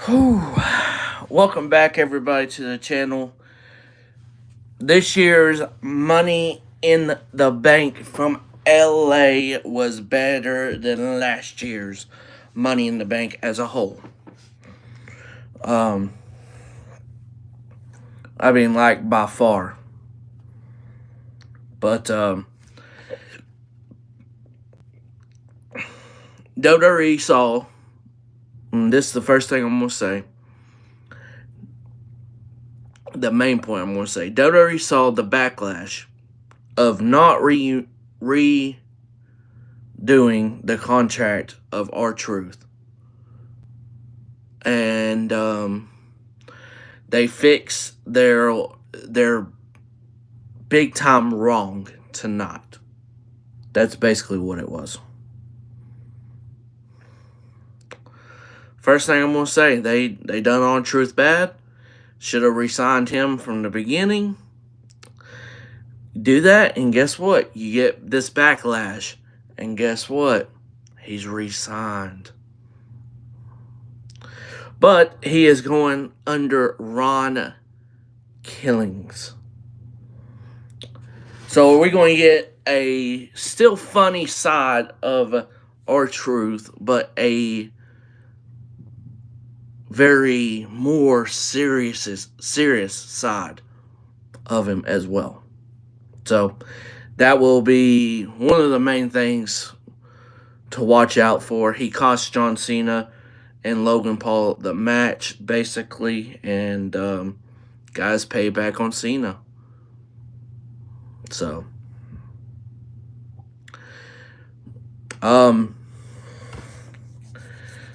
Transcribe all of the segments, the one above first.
Whew. Welcome back, everybody, to the channel. This year's Money in the Bank from LA was better than last year's Money in the Bank as a whole. Like by far. But WWE saw, and this is the first thing I'm gonna say. The main point I'm going to say, WWE saw the backlash of not redoing the contract of R-Truth. And they fixed their big time wrong tonight. That's basically what it was. First thing I'm going to say, they done R-Truth bad. Should have re-signed him from the beginning. Do that, and guess what? You get this backlash. And guess what? He's re-signed. But he is going under Ron Killings. So are we going to get a still funny side of R-Truth, but a very more serious side of him as well. So that will be one of the main things to watch out for. He cost John Cena and Logan Paul the match, basically, and guys pay back on Cena. So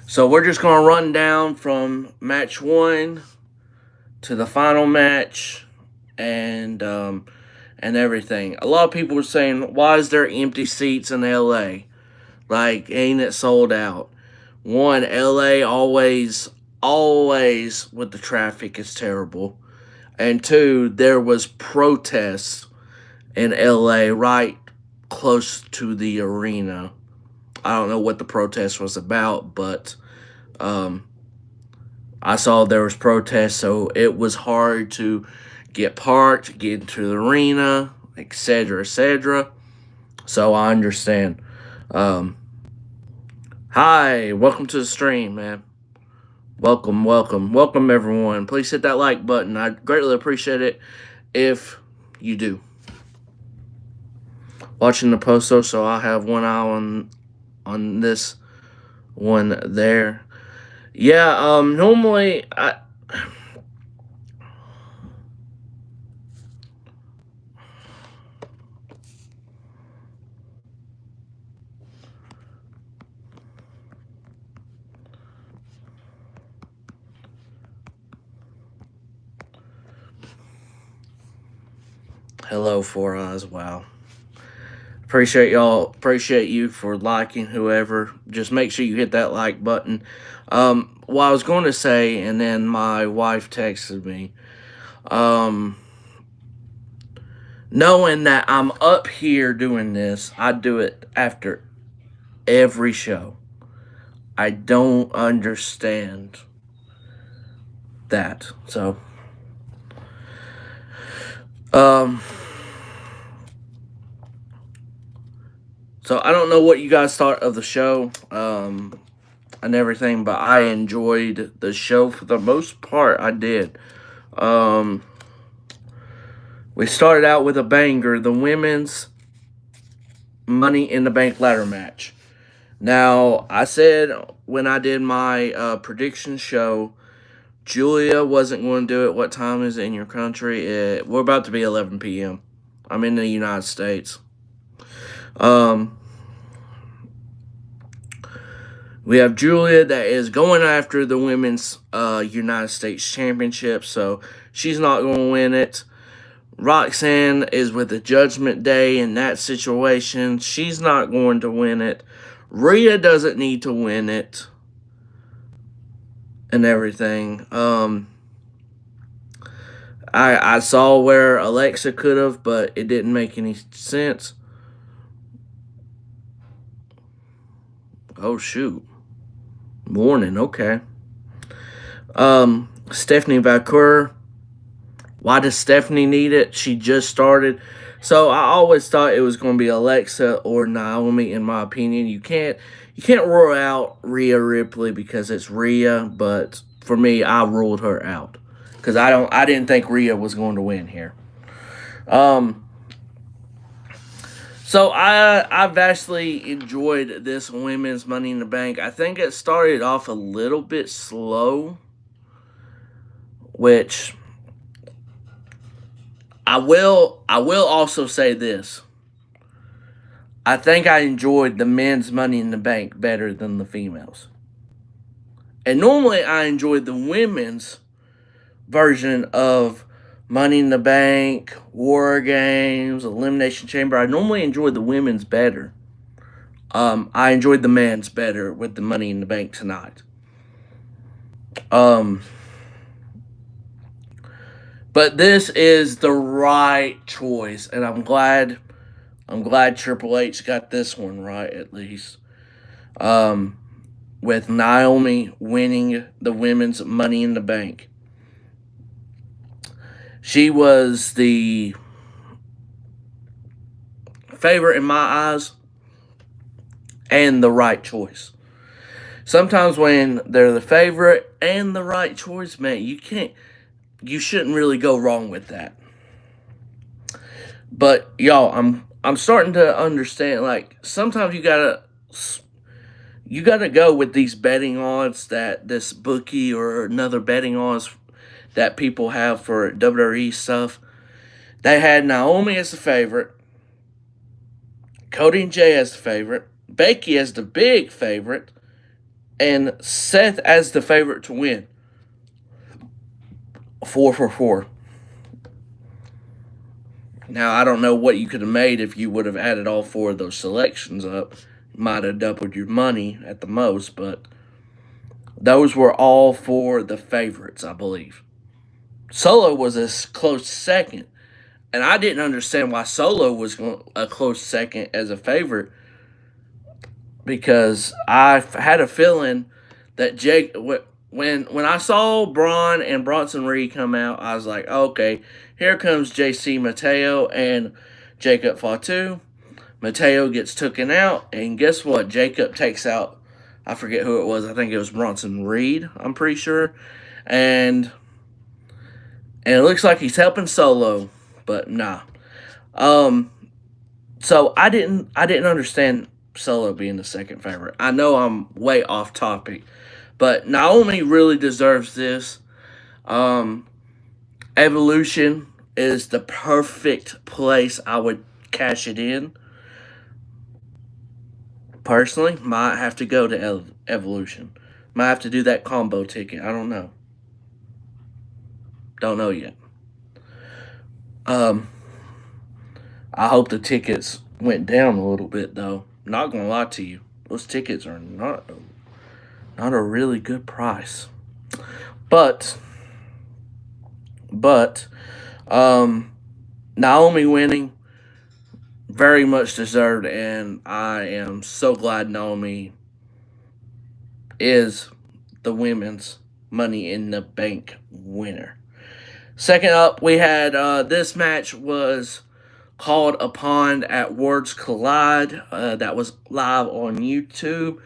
So we're just going to run down from match 1 to the final match and everything. A lot of people are saying, why is there empty seats in LA? Like, ain't it sold out? One, LA always with the traffic is terrible. And two, there was protests in LA right close to the arena. I don't know what the protest was about, but I saw there was protests, so it was hard to get parked, get into the arena, etc., etc. So I understand. Hi, welcome to the stream, man. Welcome everyone. Please hit that like button. I'd greatly appreciate it if you do. Watching the post, so I'll have one eye on this one there. Yeah, normally hello, Four Eyes. Wow. Appreciate y'all. Appreciate you for liking whoever. Just make sure you hit that like button. What I was going to say, and then my wife texted me. Knowing that I'm up here doing this, I do it after every show. I don't understand that. So, So I don't know what you guys thought of the show and everything, but I enjoyed the show for the most part. I did. We started out with a banger, the women's Money in the Bank ladder match. Now, I said when I did my prediction show, Julia wasn't going to do it. What time is it in your country? We're about to be 11 p.m. I'm in the United States. We have Julia that is going after the women's United States Championship, so she's not going to win it. Roxanne is with the Judgment Day in that situation. She's not going to win it. Rhea doesn't need to win it. And everything. I saw where Alexa could have, but it didn't make any sense. Oh, shoot. Warning, okay. Stephanie Valcour. Why does Stephanie need it? She just started. So I always thought it was going to be Alexa or Naomi. In my opinion, you can't rule out Rhea Ripley because it's Rhea. But for me, I ruled her out because I didn't think Rhea was going to win here. Um, so I vastly enjoyed this women's Money in the Bank. I think it started off a little bit slow, which I will also say this. I think I enjoyed the men's Money in the Bank better than the females. And normally I enjoyed the women's version of Money in the Bank, War Games, Elimination Chamber. I normally enjoyed the women's better. I enjoyed the men's better with the Money in the Bank tonight. Um, but this is the right choice, and I'm glad Triple H got this one right at least. Um, with Naomi winning the women's Money in the Bank. She was the favorite in my eyes and the right choice. Sometimes when they're the favorite and the right choice, man, you shouldn't really go wrong with that. But y'all, I'm starting to understand, like, sometimes you gotta go with these betting odds that this bookie or another betting odds that people have for WWE stuff. They had Naomi as the favorite, Cody and Jay as the favorite, Becky as the big favorite, and Seth as the favorite to win. 4 for 4. Now, I don't know what you could have made if you would have added all 4 of those selections up. You might have doubled your money at the most, but those were all for the favorites, I believe. Solo was a close second, and I didn't understand why Solo was a close second as a favorite because I had a feeling that Jake when I saw Braun and Bronson Reed come out, I was like, okay, here comes JC Mateo and Jacob Fatu. Mateo gets taken out, and guess what? Jacob takes out, I forget who it was. I think it was Bronson Reed, I'm pretty sure. And it looks like he's helping Solo, but nah. So I didn't understand Solo being the second favorite. I know I'm way off topic, but Naomi really deserves this. Evolution is the perfect place I would cash it in. Personally, might have to go to Evolution. Might have to do that combo ticket. I don't know. Don't know yet. I hope the tickets went down a little bit though. Not gonna lie to you, those tickets are not a really good price. But Naomi winning very much deserved, and I am so glad Naomi is the women's Money in the Bank winner. Second up, we had this match was called upon at Worlds Collide. That was live on YouTube.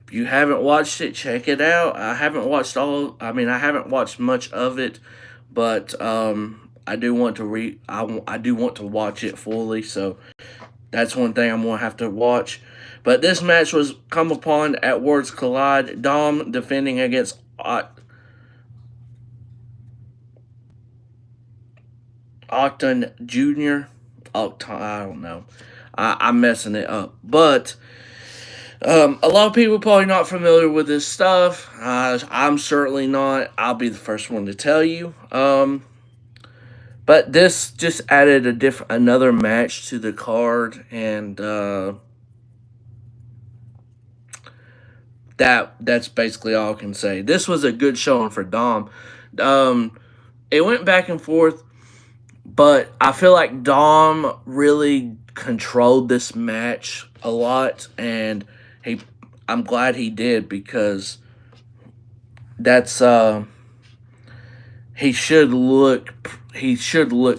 If you haven't watched it, check it out. I haven't watched much of it, but I do want to I do want to watch it fully. So that's one thing I'm gonna have to watch. But this match was come upon at Worlds Collide. Dom defending against Octon Jr. I don't know. I'm messing it up. But a lot of people probably not familiar with this stuff. I'm certainly not. I'll be the first one to tell you. But this just added another match to the card, and that's basically all I can say. This was a good showing for Dom. It went back and forth, but I feel like Dom really controlled this match a lot, and I'm glad he did because that's he should look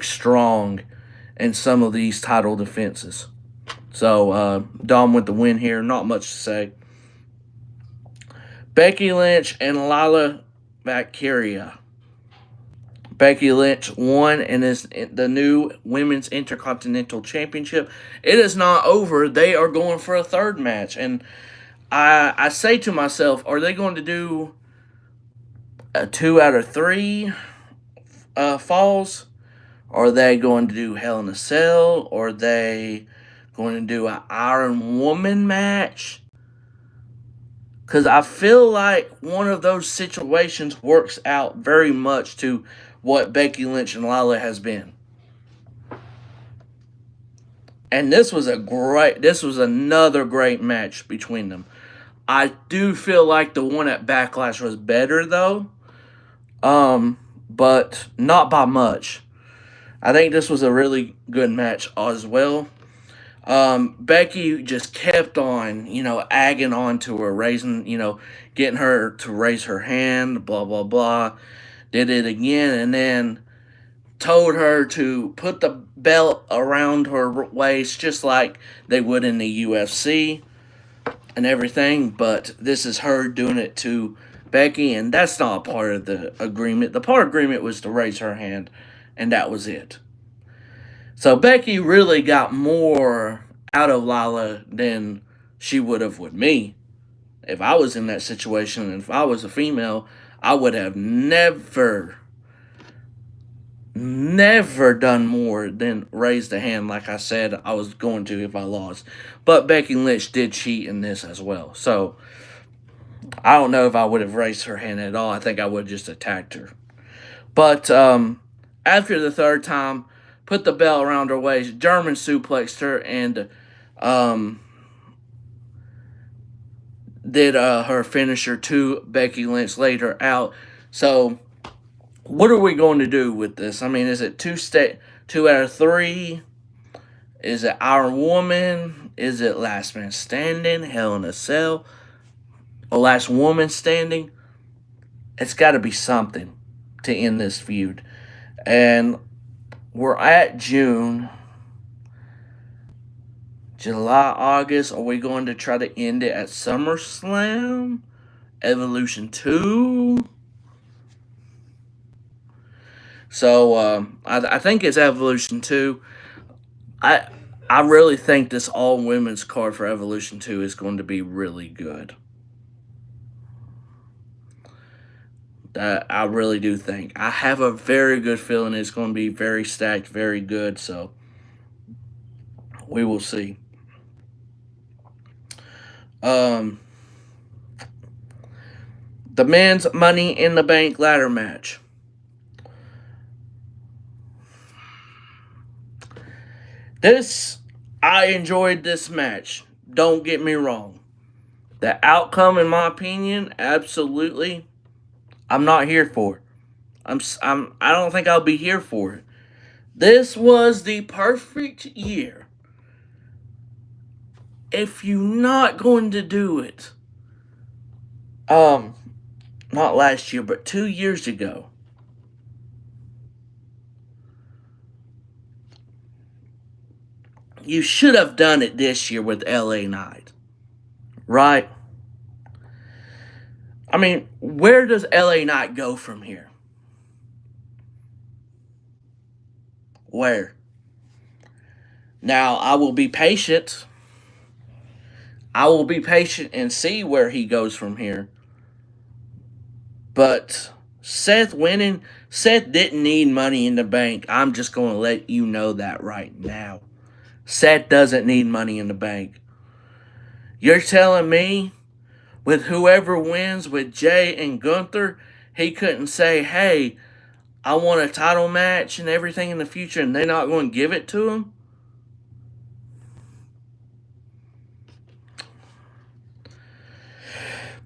strong in some of these title defenses. So Dom with the win here. Not much to say. Becky Lynch and Lila Valkyria. Becky Lynch won and is the new Women's Intercontinental Championship. It is not over. They are going for a third match. And I say to myself, are they going to do a 2 out of 3 falls? Are they going to do Hell in a Cell? Or are they going to do an Iron Woman match? Because I feel like one of those situations works out very much to what Becky Lynch and Lila has been. And this was another great match between them. I do feel like the one at Backlash was better though. But not by much. I think this was a really good match as well. Becky just kept on, agging on to her, getting her to raise her hand, blah, blah, blah. Did it again, and then told her to put the belt around her waist, just like they would in the UFC and everything. But this is her doing it to Becky, and that's not part of the agreement. The part of the agreement was to raise her hand, and that was it. So Becky really got more out of Lila than she would have with me. If I was in that situation and if I was a female, I would have never done more than raised a hand like I said I was going to if I lost. But Becky Lynch did cheat in this as well. So I don't know if I would have raised her hand at all. I think I would have just attacked her. But after the third time, put the belt around her waist, German suplexed her, and did her finisher to Becky Lynch, laid her out. So, what are we going to do with this? I mean, is it 2 out of 3? Is it Iron Woman? Is it Last Man Standing? Hell in a Cell? Or Last Woman Standing? It's got to be something to end this feud. And we're at June. July, August. Are we going to try to end it at SummerSlam? Evolution 2? So, I think it's Evolution 2. I really think this all-women's card for Evolution 2 is going to be really good. I really do think. I have a very good feeling it's going to be very stacked, very good. So, we will see. The men's Money in the Bank ladder match. I enjoyed this match. Don't get me wrong. The outcome, in my opinion, absolutely, I'm not here for it. I don't think I'll be here for it. This was the perfect year. If you're not going to do it, not last year, but 2 years ago, you should have done it this year with LA Knight. Right? I mean, where does LA Knight go from here? Where? Now, I will be patient. I will be patient and see where he goes from here. But Seth didn't need Money in the Bank. I'm just going to let you know that right now. Seth doesn't need Money in the Bank. You're telling me with whoever wins with Jay and Gunther, he couldn't say, hey, I want a title match and everything in the future, and they're not going to give it to him?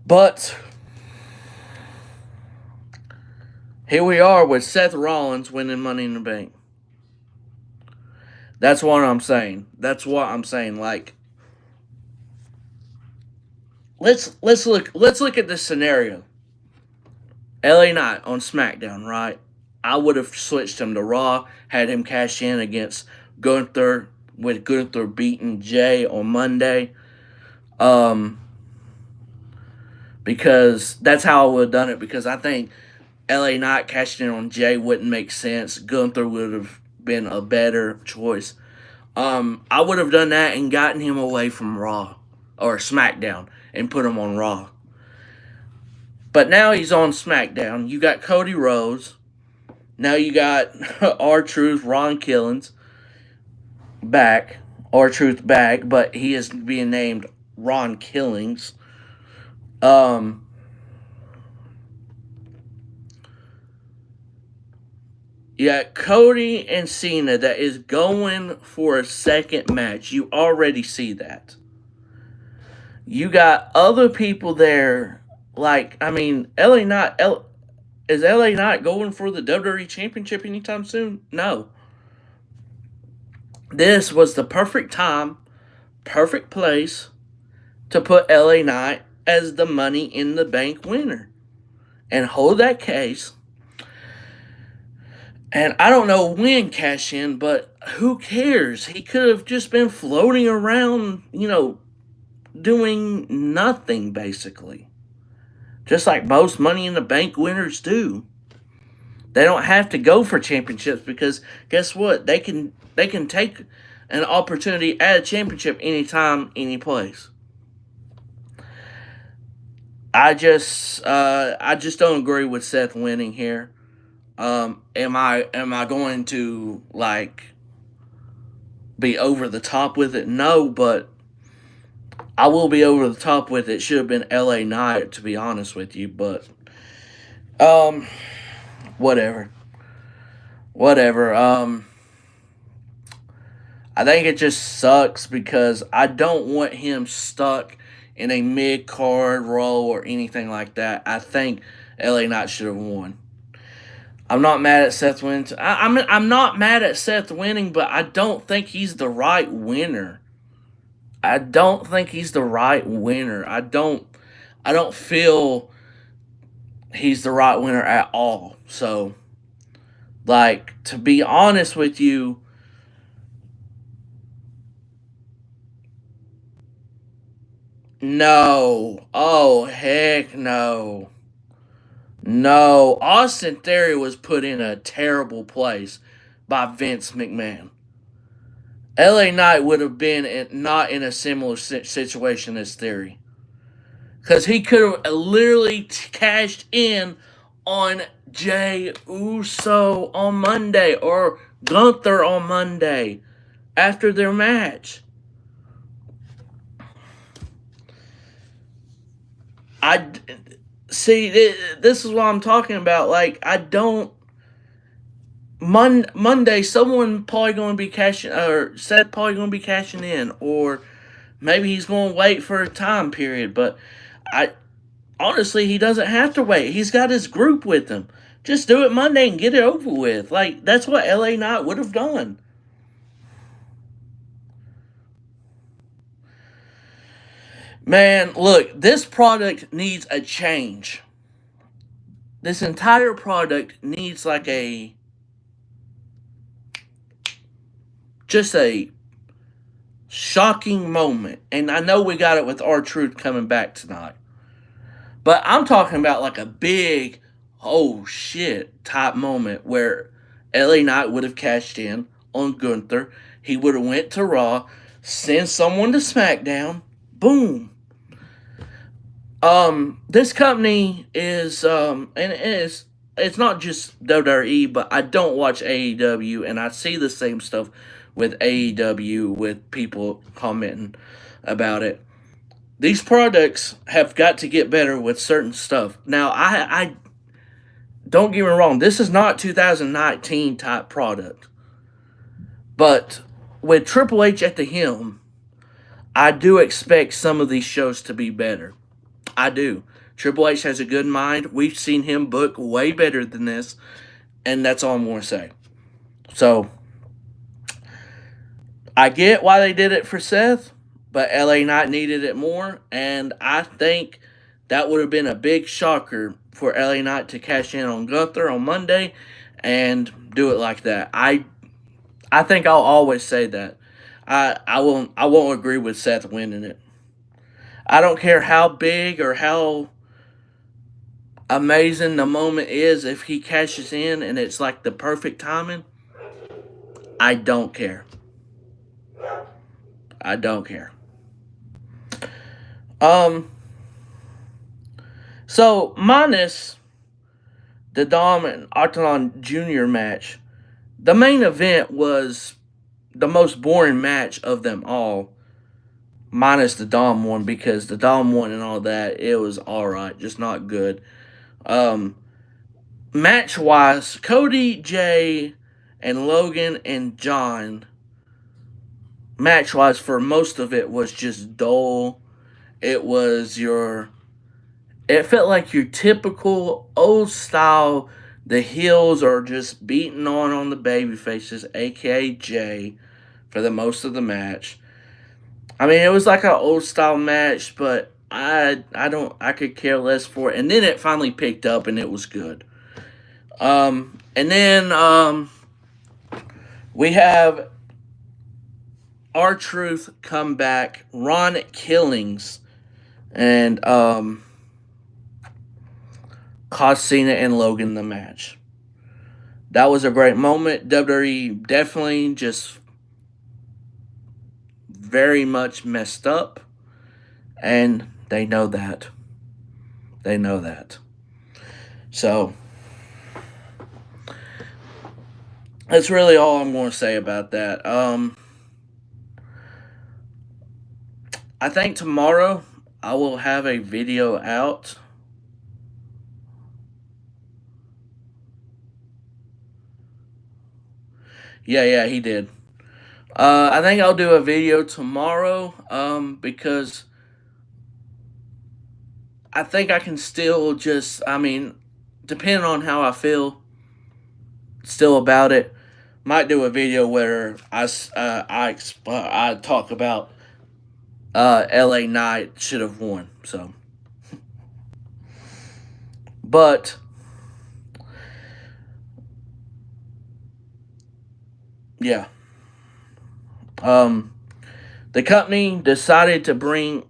But here we are with Seth Rollins winning Money in the Bank. That's what I'm saying. Like, let's look at this scenario. LA Knight on SmackDown, right? I would have switched him to Raw, had him cash in against Gunther, with Gunther beating Jay on Monday. Because that's how I would have done it. Because I think LA Knight cashing in on Jay wouldn't make sense. Gunther would have been a better choice. I would have done that and gotten him away from Raw or SmackDown and put him on Raw. But now he's on SmackDown. You got Cody Rhodes. Now you got R-Truth, Ron Killings back. R-Truth back, but he is being named Ron Killings. You got Cody and Cena that is going for a second match. You already see that. You got other people there, like, I mean, is LA Knight going for the WWE Championship anytime soon? No. This was the perfect time, perfect place to put LA Knight as the Money in the Bank winner and hold that case. And I don't know when cash in, but who cares? He could have just been floating around, doing nothing basically. Just like most Money in the Bank winners do. They don't have to go for championships because guess what? They can take an opportunity at a championship anytime, any place. I just don't agree with Seth winning here. Am I going to be over the top with it? No, but I will be over the top with it. Should have been LA Knight, to be honest with you, but whatever. I think it just sucks because I don't want him stuck in a mid card role or anything like that. I think LA Knight should have won. I'm not mad at Seth winning. I'm not mad at Seth winning, but I don't think he's the right winner. I don't feel he's the right winner at all. So, to be honest with you, no. Oh, heck no. No, Austin Theory was put in a terrible place by Vince McMahon. LA Knight would have been not in a similar situation as Theory. Because he could have literally cashed in on Jey Uso on Monday or Gunther on Monday after their match. See, this is what I'm talking about. Monday, someone probably going to be cashing, or Seth probably going to be cashing in, or maybe he's going to wait for a time period. But honestly, he doesn't have to wait. He's got his group with him. Just do it Monday and get it over with. That's what LA Knight would have done. Man, look, this product needs a change. This entire product needs just a shocking moment. And I know we got it with R-Truth coming back tonight. But I'm talking about a big, oh shit type moment where LA Knight would have cashed in on Gunther. He would have went to Raw, send someone to SmackDown, boom. This company is, it's not just WWE, but I don't watch AEW, and I see the same stuff with AEW with people commenting about it. These products have got to get better with certain stuff. Now, I don't get me wrong, this is not 2019 type product, but with Triple H at the helm, I do expect some of these shows to be better. I do. Triple H has a good mind. We've seen him book way better than this, and that's all I'm going to say. So, I get why they did it for Seth, but LA Knight needed it more, and I think that would have been a big shocker for LA Knight to cash in on Gunther on Monday, and do it like that. I think I'll always say that. I won't agree with Seth winning it. I don't care how big or how amazing the moment is, if he cashes in and it's like the perfect timing. I don't care. I don't care. Um so minus the Dom and Octagon Jr. match, the main event was the most boring match of them all, minus the Dom one, because the Dom one and all that, it was alright, just not good. Um, Match wise, Cody, Jay, and Logan and John, match wise, for most of it was just dull. It was it felt like your typical old style. The heels are just beating on the baby faces, aka Jay, for the most of the match. I mean, it was like an old style match, but I could care less for it. And then it finally picked up and it was good. And then we have R-Truth come back, Ron Killings, and cost Cena and Logan the match. That was a great moment. WWE definitely just very much messed up, and they know that. They know that. So that's really all I'm going to say about that. I think tomorrow I will have a video out. Yeah, he did. I think I'll do a video tomorrow, because I think I can still just, I mean, depending on how I feel still about it, might do a video where I talk about LA Knight should have won. So, but yeah, the company decided to bring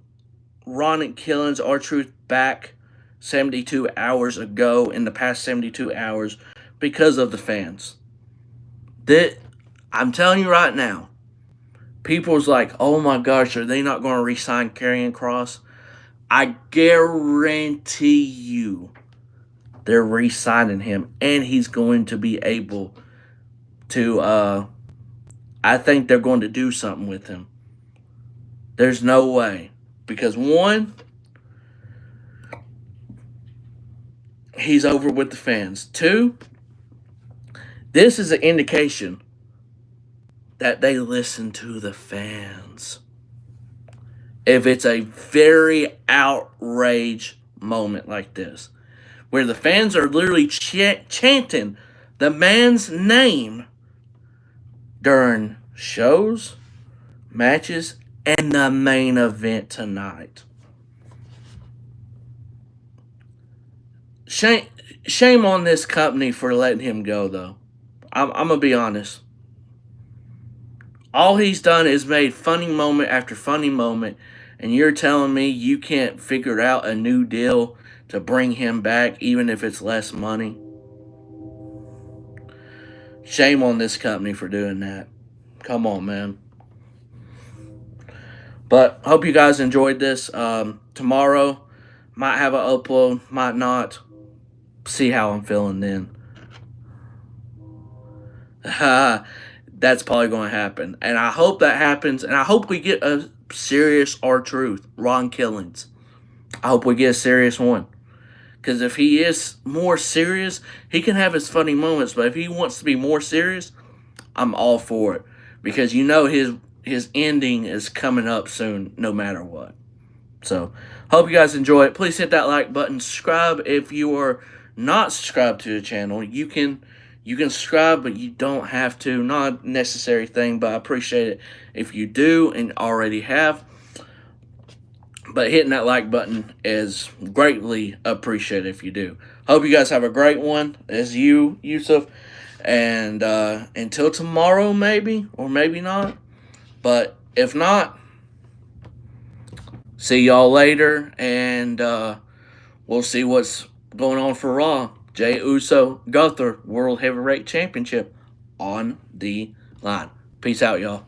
Ron Killings R-Truth back 72 hours ago, in the past 72 hours, because of the fans. That, I'm telling you right now, people's like, oh my gosh, are they not going to re-sign Karrion Kross? I guarantee you they're re-signing him, and he's going to be able to, I think they're going to do something with him. There's no way. Because one, he's over with the fans. Two, this is an indication that they listen to the fans. If it's a very outraged moment like this, where the fans are literally chanting the man's name during shows, matches, and the main event tonight. Shame on this company for letting him go, though. I'm going to be honest. All he's done is made funny moment after funny moment, and you're telling me you can't figure out a new deal to bring him back, even if it's less money? Shame on this company for doing that. Come on, man. But hope you guys enjoyed this. Tomorrow, might have an upload, might not. See how I'm feeling then. That's probably going to happen. And I hope that happens. And I hope we get a serious R-Truth, Ron Killings. I hope we get a serious one. Because if he is more serious, he can have his funny moments. But if he wants to be more serious, I'm all for it. Because you know his ending is coming up soon, no matter what. So, hope you guys enjoy it. Please hit that like button. Subscribe if you are not subscribed to the channel. You can subscribe, but you don't have to. Not a necessary thing, but I appreciate it if you do and already have. But hitting that like button is greatly appreciated if you do. Hope you guys have a great one. As you, Yusuf, And until tomorrow, maybe, or maybe not. But if not, see y'all later, and we'll see what's going on for Raw. Jey Uso, Gunther, World Heavyweight Championship on the line. Peace out, y'all.